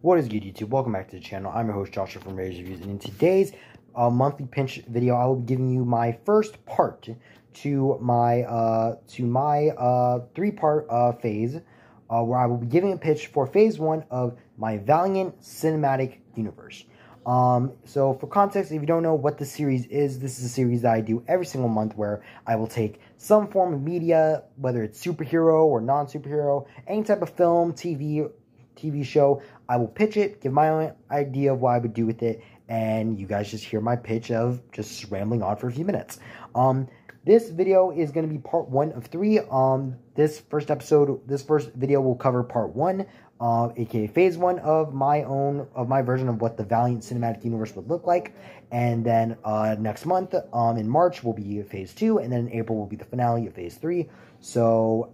What is good, YouTube? Welcome back to the channel. I'm your host, Joshua from Ray's Reviews, and in today's monthly pinch video, I will be giving you my first part to my three-part phase, where I will be giving a pitch for Phase 1 of my Valiant Cinematic Universe. So for context, if you don't know what this series is, this is a series that I do every single month where I will take some form of media, whether it's superhero or non-superhero, any type of film, TV show. I will pitch it, give my own idea of what I would do with it, and you guys just hear my pitch of just rambling on for a few minutes. This video is going to be part 1 of 3. This first video will cover part 1, aka Phase 1 of my version of what the Valiant Cinematic Universe would look like, and then next month, in March, will be Phase 2, and then in April will be the finale of Phase 3. So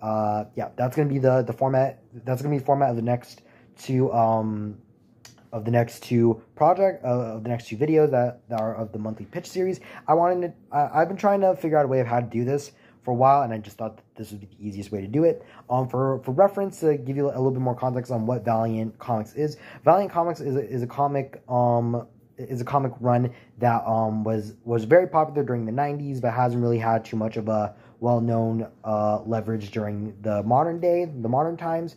yeah, that's going to be the format. That's going to be the format of the next two of the next two videos that are of the monthly pitch series. I've been trying to figure out a way of how to do this for a while, and I just thought that this would be the easiest way to do it. For reference, to give you a little bit more context on what Valiant Comics is. Valiant Comics is a comic run that was very popular during the 90s, but hasn't really had too much of a well-known leverage during the modern times.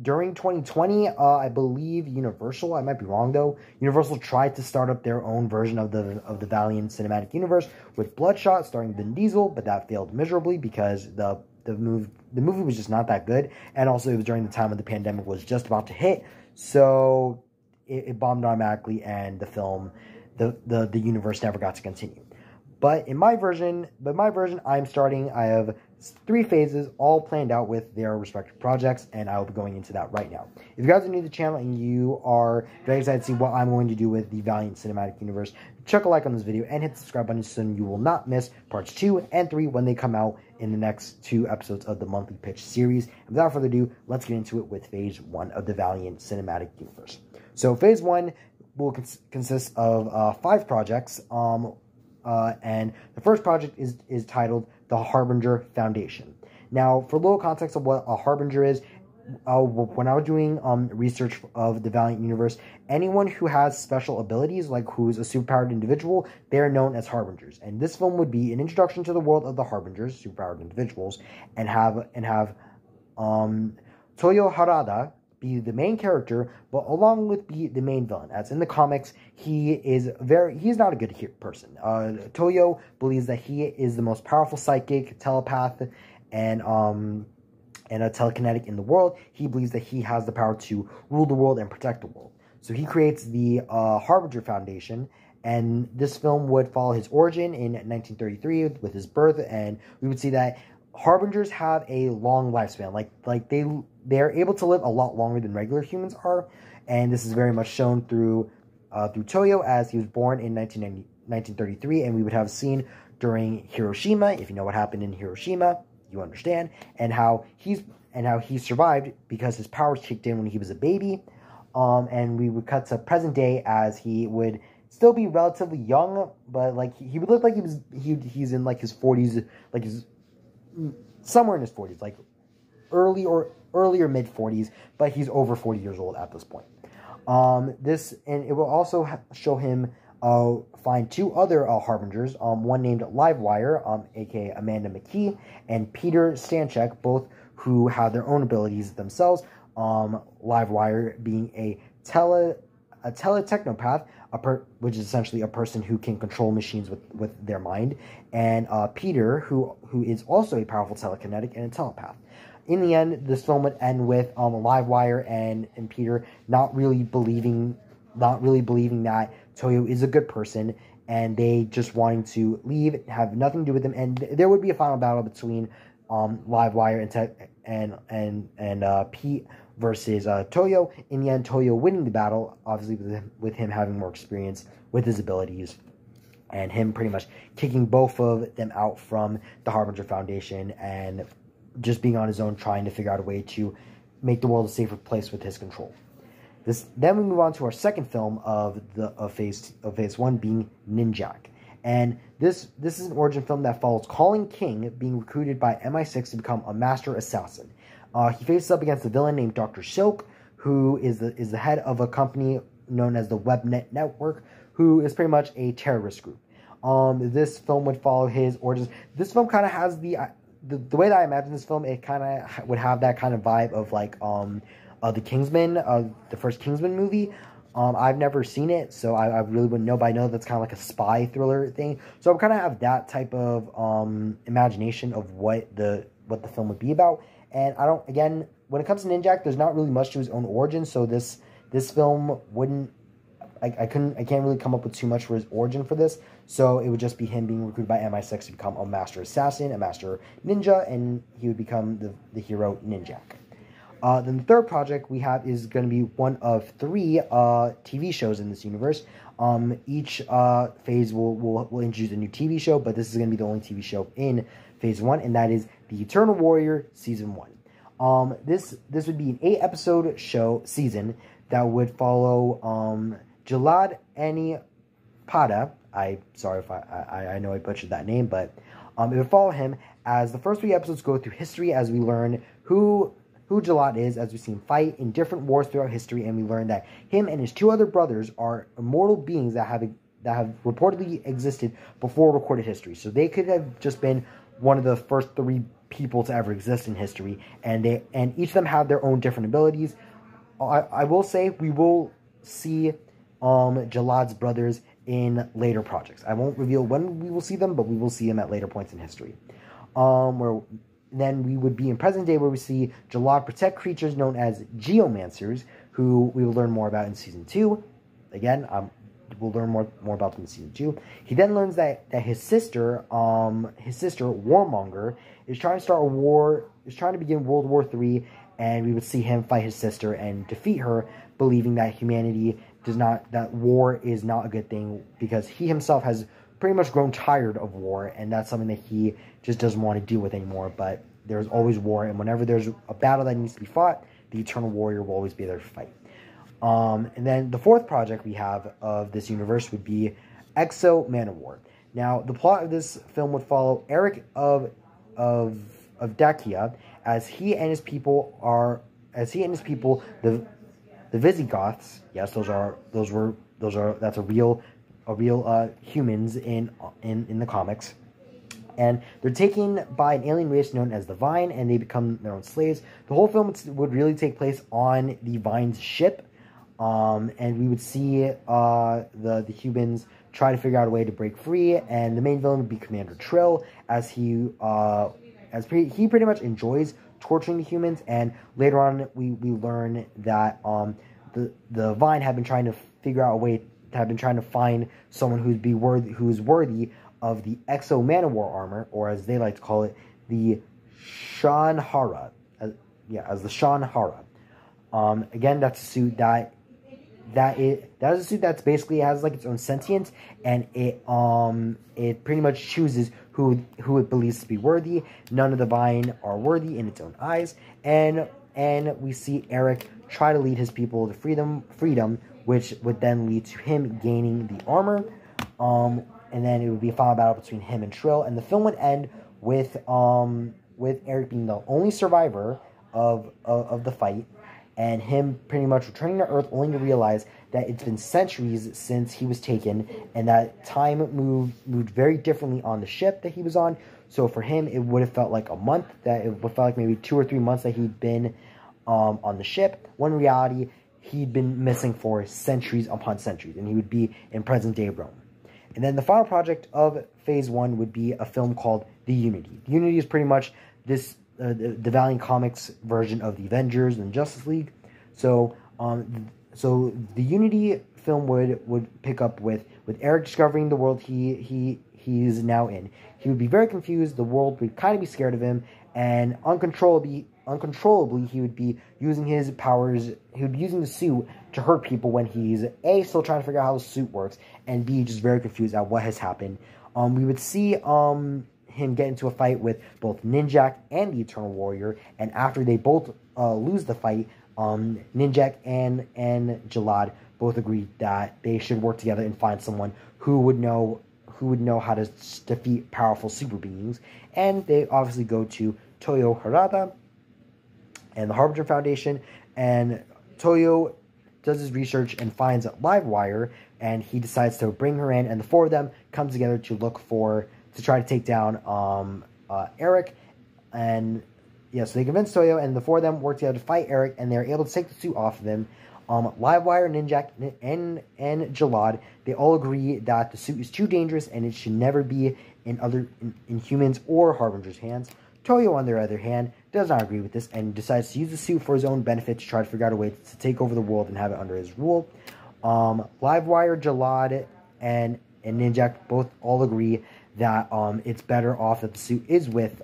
During 2020, I believe Universal, I might be wrong though, Universal tried to start up their own version of the Valiant Cinematic Universe with Bloodshot starring Vin Diesel, but that failed miserably because the movie was just not that good, and also it was during the time when the pandemic was just about to hit, so it bombed automatically, and the film, the universe never got to continue. But in my version, I have 3 phases all planned out with their respective projects, and I will be going into that right now. If you guys are new to the channel and you are very excited to see what I'm going to do with the Valiant Cinematic Universe, chuck a like on this video and hit the subscribe button so you will not miss parts 2 and 3 when they come out in the next 2 episodes of the monthly pitch series. And without further ado, let's get into it with Phase 1 of the Valiant Cinematic Universe. So Phase 1 will consist of 5 projects, and the first project is titled The Harbinger Foundation. Now, for a little context of what a Harbinger is, when I was doing research of the Valiant Universe, anyone who has special abilities, like who's a superpowered individual, they are known as Harbingers. And this film would be an introduction to the world of the Harbingers, superpowered individuals, and have Toyo Harada be the main character, but along with be the main villain. As in the comics, he's not a good person. Toyo believes that he is the most powerful psychic, telepath, and a telekinetic in the world. He believes that he has the power to rule the world and protect the world. So he creates the Harbinger Foundation, and this film would follow his origin in 1933 with his birth, and we would see that Harbingers have a long lifespan. Like they're able to live a lot longer than regular humans are, and this is very much shown through Toyo, as he was born in 1933, and we would have a scene during Hiroshima. If you know what happened in Hiroshima, you understand, and how he survived because his powers kicked in when he was a baby. And we would cut to present day, as he would still be relatively young, but like he would look like he's in like his 40s, like his somewhere in his 40s, like early or mid 40s, but he's over 40 years old at this point. And it will also show him find 2 other Harbingers, one named Livewire, aka Amanda McKee, and Peter Stanchek, both who have their own abilities themselves. Livewire being a teletechnopath, which is essentially a person who can control machines with their mind, and Peter, who is also a powerful telekinetic and a telepath. In the end, this film would end with Livewire and Peter not really believing that Toyo is a good person, and they just wanting to leave, have nothing to do with him, and there would be a final battle between Livewire and Pete versus Toyo. In the end, Toyo winning the battle, obviously with him having more experience with his abilities, and him pretty much kicking both of them out from the Harbinger Foundation and just being on his own, trying to figure out a way to make the world a safer place with his control. Then we move on to our second film of Phase 1, being Ninjak. And this is an origin film that follows Colin King being recruited by MI6 to become a master assassin. He faces up against a villain named Dr. Silk, who is the head of a company known as the WebNet Network, who is pretty much a terrorist group. This film would follow his origins. This film kind of has the way that I imagine this film, it kind of would have that kind of vibe of like the Kingsman, the first Kingsman movie. I've never seen it, so I really wouldn't know, but I know that's kind of like a spy thriller thing. So I kind of have that type of imagination of what the film would be about. And I don't, again, when it comes to Ninjak, there's not really much to his own origin, so this film wouldn't, I can't really come up with too much for his origin for this. So it would just be him being recruited by MI6 to become a master assassin, a master ninja, and he would become the hero Ninjak. Then the third project we have is going to be one of 3 TV shows in this universe. Each phase will introduce a new TV show, but this is going to be the only TV show in phase 1, and that is The Eternal Warrior Season 1. This would be an 8-episode season that would follow Jalad Pada. Sorry if I know I butchered that name, but it would follow him as the first 3 episodes go through history as we learn who Jalad is, as we see him fight in different wars throughout history, and we learn that him and his 2 other brothers are immortal beings that have reportedly existed before recorded history. So they could have just been one of the first 3 people to ever exist in history, and each of them have their own different abilities. I will say we will see Jalad's brothers in later projects. I won't reveal when we will see them, but we will see them at later points in history. Where then we would be in present day, where we see Jalad protect creatures known as geomancers, who we will learn more about in season 2. Again, we'll learn more about them in season 2. He then learns that his sister, Warmonger, is trying to start a war, is trying to begin World War III, and we would see him fight his sister and defeat her, believing that that war is not a good thing, because he himself has pretty much grown tired of war, and that's something that he just doesn't want to deal with anymore. But there's always war, and whenever there's a battle that needs to be fought, the Eternal Warrior will always be there to fight. And then the 4th project we have of this universe would be Exo Manowar. Now, the plot of this film would follow Eric of Dacia as he and his people, the Visigoths. Yes, that's a real humans in the comics, and they're taken by an alien race known as the Vine, and they become their own slaves. The whole film would really take place on the Vine's ship, and we would see the humans try to figure out a way to break free, and the main villain would be Commander Trill, as he pretty much enjoys torturing the humans. And later on we learn that the Vine have been trying to figure out a way, have been trying to find someone who's worthy of the Exo Manowar armor, or as they like to call it, the Shanhara. As the Shanhara. Again, that's a suit that is a suit that's basically has like its own sentience, and it pretty much chooses who it believes to be worthy. None of the Vine are worthy in its own eyes, and we see Eric try to lead his people to freedom, which would then lead to him gaining the armor. And then it would be a final battle between him and Trill, and the film would end with Eric being the only survivor of the fight, and him pretty much returning to Earth only to realize that it's been centuries since he was taken, and that time moved very differently on the ship that he was on. So for him, it would have felt like a month, that it would have felt like maybe 2 or 3 months that he'd been on the ship, when in reality, he'd been missing for centuries upon centuries, and he would be in present-day Rome. And then the final project of Phase 1 would be a film called The Unity. The Unity is pretty much this the Valiant Comics version of the Avengers and Justice League. So the Unity film would pick up with Eric discovering the world he's now in. He would be very confused. The world would kind of be scared of him, and uncontrollably he would be using his powers. He would be using the suit to hurt people when he's A, still trying to figure out how the suit works, and B, just very confused at what has happened. We would see him get into a fight with both Ninjak and the Eternal Warrior, and after they both lose the fight, Ninjak and Jalad both agreed that they should work together and find someone who would know how to defeat powerful super beings. And they obviously go to Toyo Harada and the Harbinger Foundation, and Toyo does his research and finds Livewire, and he decides to bring her in, and the four of them come together to try to take down Eric. And yeah, so they convince Toyo, and the four of them work together to fight Eric, and they're able to take the suit off of him. Livewire, Ninjak, and Jalad, they all agree that the suit is too dangerous and it should never be in humans or Harbinger's hands. Toyo, on the other hand, does not agree with this and decides to use the suit for his own benefit to try to figure out a way to take over the world and have it under his rule. Livewire, Jalad, and Ninjak both all agree that it's better off that the suit is with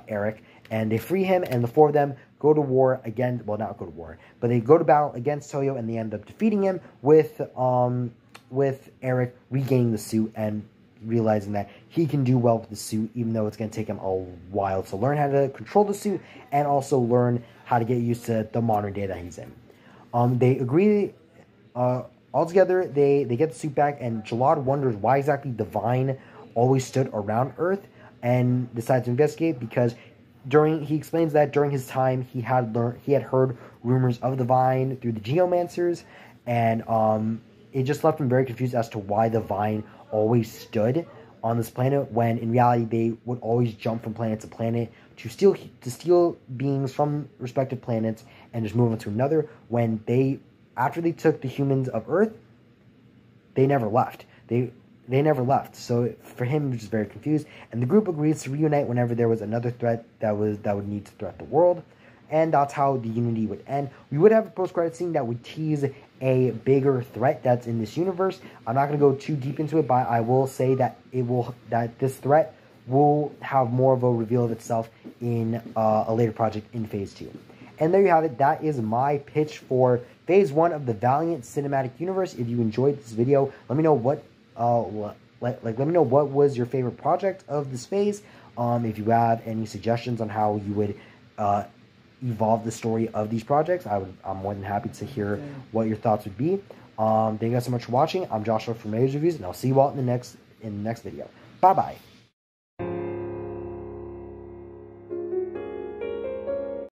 Eric, and they free him, and the four of them go to war again. Well, not go to war, but they go to battle against Toyo, and they end up defeating him with Eric regaining the suit and realizing that he can do well with the suit, even though it's going to take him a while to learn how to control the suit and also learn how to get used to the modern day that he's in. They agree all together. They get the suit back, and Jalad wonders why exactly Divine always stood around Earth, and decides to investigate because he explains that during his time he had heard rumors of the Vine through the Geomancers, and it just left him very confused as to why the Vine always stood on this planet, when in reality they would always jump from planet to planet to steal beings from respective planets and just move on to another. When after they took the humans of Earth, they never left. They never left. So for him, he was just very confused. And the group agrees to reunite whenever there was another threat that would need to threat the world. And that's how the unity would end. We would have a post-credit scene that would tease a bigger threat that's in this universe. I'm not going to go too deep into it, but I will say that this threat will have more of a reveal of itself in a later project in Phase 2. And there you have it. That is my pitch for Phase 1 of the Valiant Cinematic Universe. If you enjoyed this video, let me know what let me know what was your favorite project of this phase. If you have any suggestions on how you would evolve the story of these projects, I'm more than happy to hear what your thoughts would be. Thank you guys so much for watching. I'm Joshua from Ray's Reviews, and I'll see you all in the next video. Bye bye.